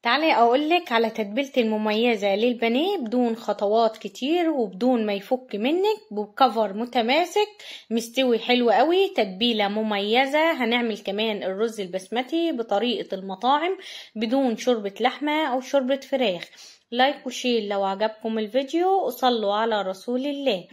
تعالي اقولك على تتبيلتي المميزة للبانيه بدون خطوات كتير وبدون ما يفك منك، بكفر متماسك مستوي حلو قوي. تتبيلة مميزة. هنعمل كمان الرز البسمتي بطريقة المطاعم بدون شوربة لحمة او شوربة فراخ. لايك وشير لو عجبكم الفيديو، وصلوا على رسول الله.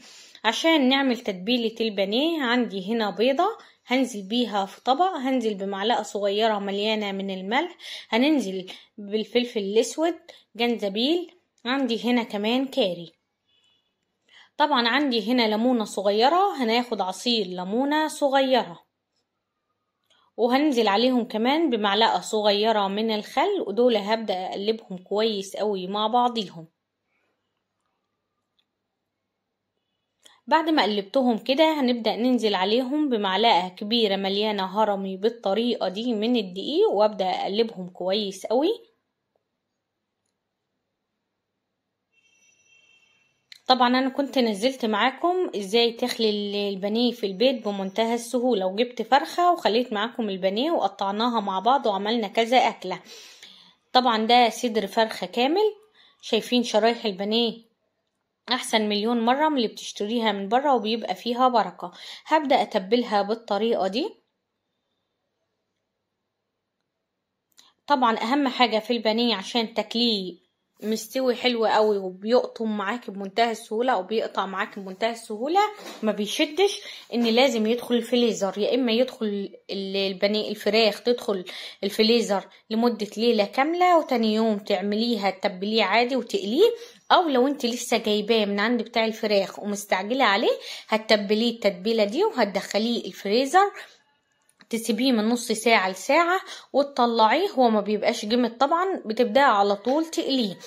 عشان نعمل تتبيلة البانيه عندي هنا بيضة هنزل بيها في طبق، هنزل بمعلقة صغيرة مليانة من الملح، هننزل بالفلفل الاسود، جنزبيل، عندي هنا كمان كاري. طبعا عندي هنا ليمونة صغيرة، هناخد عصير ليمونة صغيرة، وهننزل عليهم كمان بمعلقة صغيرة من الخل، ودول هبدأ اقلبهم كويس قوي مع بعضيهم. بعد ما قلبتهم كده هنبدأ ننزل عليهم بمعلقة كبيرة مليانة هرمي بالطريقة دي من الدقيق، وابدأ اقلبهم كويس قوي. طبعا انا كنت نزلت معاكم ازاي تخلي البانيه في البيت بمنتهى السهولة، وجبت فرخة وخليت معاكم البانيه وقطعناها مع بعض وعملنا كذا اكلة. طبعا ده صدر فرخة كامل. شايفين شرايح البانيه احسن مليون مرة من اللي بتشتريها من بره، وبيبقى فيها بركة. هبدأ اتبلها بالطريقة دي. طبعا اهم حاجة في البانيه عشان تاكليه مستوي حلو قوي وبيقطم معاك بمنتهى السهولة او بيقطع معاك بمنتهى السهولة، ما بيشدش، ان لازم يدخل الفريزر. يا اما يدخل البانيه الفراخ تدخل الفريزر لمدة ليلة كاملة، وتاني يوم تعمليها تتبليه عادي وتقليه، او لو انت لسه جايباه من عند بتاع الفراخ ومستعجلة عليه هتتبليه التتبيلة دي وهتدخليه الفريزر، تسيبيه من نص ساعة لساعة وتطلعيه. هو ما بيبقاش جمد طبعا، بتبدأ على طول تقليه.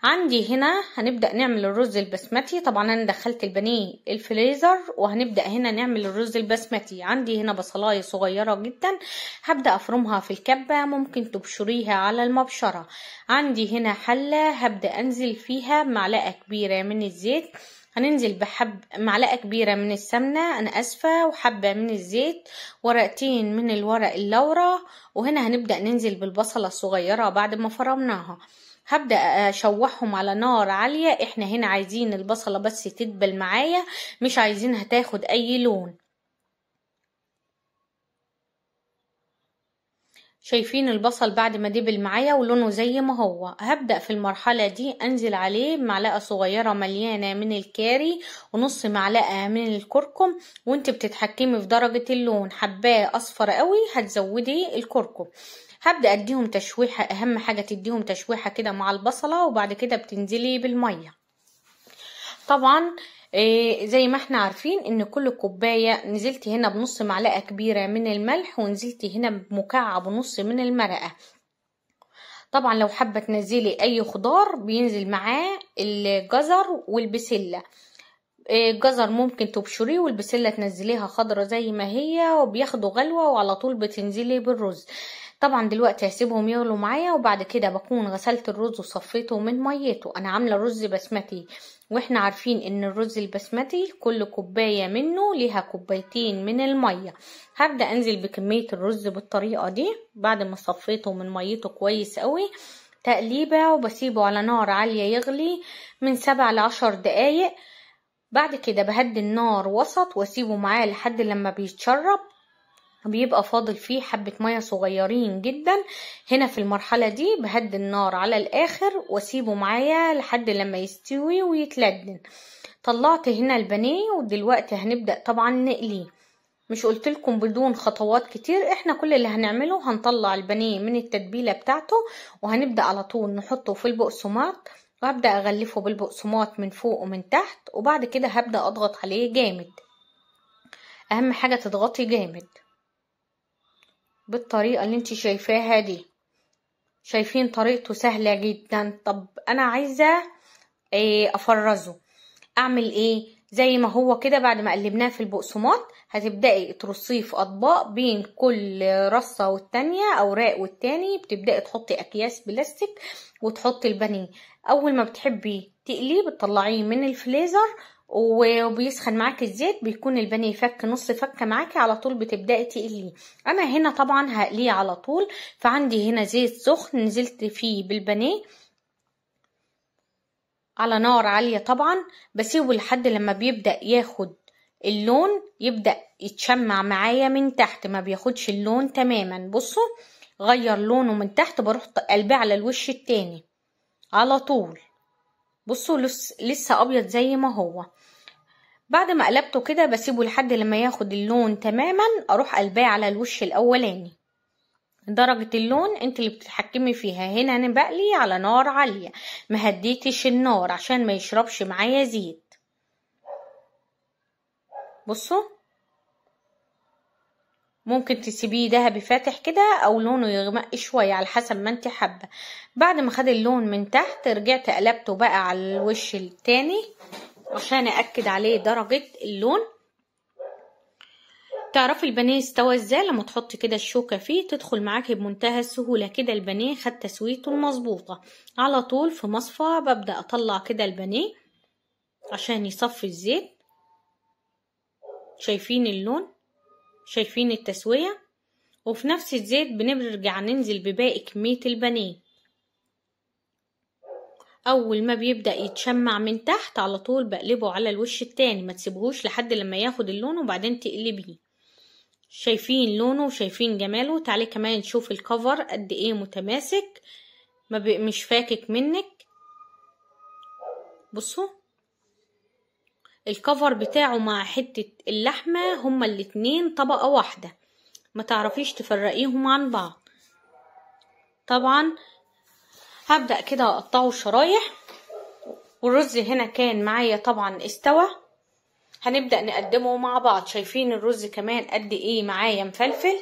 عندي هنا هنبدأ نعمل الرز البسمتي. طبعا انا دخلت البانيه الفريزر وهنبدأ هنا نعمل الرز البسمتي. عندي هنا بصلاية صغيرة جدا هبدأ افرمها في الكبة، ممكن تبشريها على المبشرة. عندي هنا حلة هبدأ انزل فيها معلقة كبيرة من الزيت، هننزل بحب معلقة كبيرة من السمنة أنا أسفة، وحبة من الزيت، ورقتين من الورق اللورا، وهنا هنبدأ ننزل بالبصلة الصغيرة بعد ما فرمناها. هبدأ أشوحهم على نار عالية. احنا هنا عايزين البصلة بس تدبل معايا، مش عايزينها تاخد أي لون. شايفين البصل بعد ما دبل معايا ولونه زي ما هو. هبدأ في المرحلة دي انزل عليه بمعلقة صغيرة مليانة من الكاري ونص معلقة من الكركم، وانت بتتحكمي في درجة اللون. حباه اصفر قوي هتزودي الكركم. هبدأ اديهم تشويحة، اهم حاجة تديهم تشويحة كده مع البصلة، وبعد كده بتنزلي بالمية. طبعا زي ما احنا عارفين ان كل كوباية نزلت هنا بنص معلقة كبيرة من الملح، ونزلت هنا بمكعب ونص من المرقة. طبعا لو حابة تنزلي اي خضار بينزل معاه الجزر والبسلة. الجزر ممكن تبشريه، والبسلة تنزليها خضرة زي ما هي، وبياخدوا غلوة وعلى طول بتنزلي بالرز. طبعا دلوقتي هسيبهم يغلوا معايا، وبعد كده بكون غسلت الرز وصفيته من ميته. انا عامله رز بسمتي، واحنا عارفين ان الرز البسمتي كل كوبايه منه ليها كوبايتين من الميه. هبدا انزل بكميه الرز بالطريقه دي بعد ما صفيته من ميته كويس قوي، تقليبه، وبسيبه على نار عاليه يغلي من 7 ل10 دقايق. بعد كده بهدي النار وسط واسيبه معاه لحد لما بيتشرب، بيبقى فاضل فيه حبة مية صغيرين جدا. هنا في المرحلة دي بهدي النار على الاخر واسيبه معايا لحد لما يستوي ويتلدن. طلعت هنا البانيه، ودلوقتي هنبدأ طبعا نقليه. مش قلتلكم بدون خطوات كتير؟ احنا كل اللي هنعمله هنطلع البانيه من التتبيلة بتاعته، وهنبدأ على طول نحطه في البقسماط، وهبدأ اغلفه بالبقسماط من فوق ومن تحت، وبعد كده هبدأ اضغط عليه جامد. اهم حاجة تضغطي جامد بالطريقة اللي انت شايفاها دي. شايفين طريقته سهلة جدا. طب انا عايزة افرزه، اعمل ايه؟ زي ما هو كده بعد ما قلبناه في البقسماط هتبدأي ترصيه في اطباق، بين كل رصة والتانية اوراق والتاني بتبدأي تحطي اكياس بلاستيك وتحطي البانيه. اول ما بتحبي تقليه بتطلعيه من الفريزر وبيسخن معاكي الزيت، بيكون البانيه فك نص فكه معاكي، على طول بتبداي تقليه. انا هنا طبعا هقليه على طول، فعندي هنا زيت سخن نزلت فيه بالبانيه على نار عاليه. طبعا بسيبه لحد لما بيبدا ياخد اللون، يبدا يتشمع معايا من تحت، ما بياخدش اللون تماما. بصوا غير لونه من تحت، بروح قلبيه على الوش التاني على طول. بصوا لسه ابيض زي ما هو. بعد ما قلبته كده بسيبه لحد لما ياخد اللون تماما، اروح قلباه على الوش الاولاني. درجة اللون انت اللي بتتحكمي فيها. هنا انا بقلي على نار عالية، ما هديتش النار عشان ما يشربش معايا زيت. بصوا ممكن تسيبيه دهبي فاتح كده او لونه يغمق شوية على حسب ما انت حابة. بعد ما خد اللون من تحت رجعت قلبته بقى على الوش التاني عشان أأكد عليه درجة اللون. تعرفي البانيه استوى ازاي؟ لما تحطي كده الشوكة فيه تدخل معاكي بمنتهى السهولة. كده البانيه خد تسويته المظبوطة. على طول في مصفى ببدأ أطلع كده البانيه عشان يصفي الزيت. شايفين اللون؟ شايفين التسوية؟ وفي نفس الزيت بنرجع ننزل بباقي كمية البانيه. اول ما بيبدأ يتشمع من تحت على طول بقلبه على الوش التاني، ما تسيبهوش لحد لما ياخد اللون وبعدين تقلبيه. شايفين لونه وشايفين جماله؟ تعالي كمان نشوف الكفر قد ايه متماسك، مش فاكك منك. بصوا الكفر بتاعه مع حتة اللحمة هما الاتنين طبقة واحدة، ما تعرفيش تفرقيهم عن بعض. طبعا هبدأ كده اقطعه شرايح. والرز هنا كان معايا طبعا استوى، هنبدأ نقدمه مع بعض. شايفين الرز كمان قد ايه معايا مفلفل.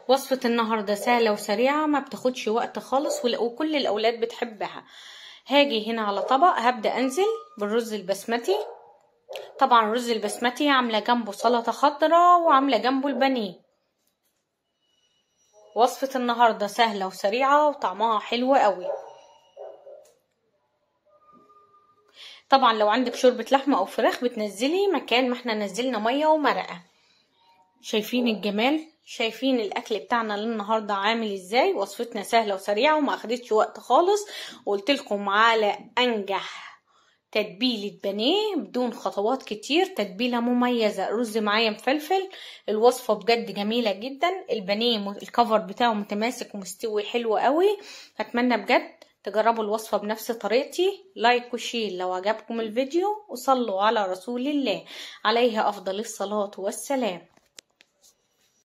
وصفة النهاردة سهلة وسريعة، ما بتاخدش وقت خالص وكل الأولاد بتحبها. هاجي هنا على طبق هبدأ أنزل بالرز البسمتي. طبعا الرز البسمتي عاملة جنبه سلطة خضراء وعاملة جنبه البانيه. وصفة النهاردة سهلة وسريعة وطعمها حلو قوي. طبعا لو عندك شوربة لحمة أو فراخ بتنزلي مكان ما احنا نزلنا مية ومرقة. شايفين الجمال؟ شايفين الاكل بتاعنا للنهارده عامل ازاي؟ وصفتنا سهله وسريعه وما اخدتش وقت خالص، وقلت لكم على انجح تتبيله بانيه بدون خطوات كتير، تتبيله مميزه. الرز معايا مفلفل. الوصفه بجد جميله جدا. البانيه الكفر بتاعه متماسك ومستوي حلو قوي. اتمنى بجد تجربوا الوصفه بنفس طريقتي. لايك وشير لو عجبكم الفيديو، وصلوا على رسول الله عليه افضل الصلاه والسلام.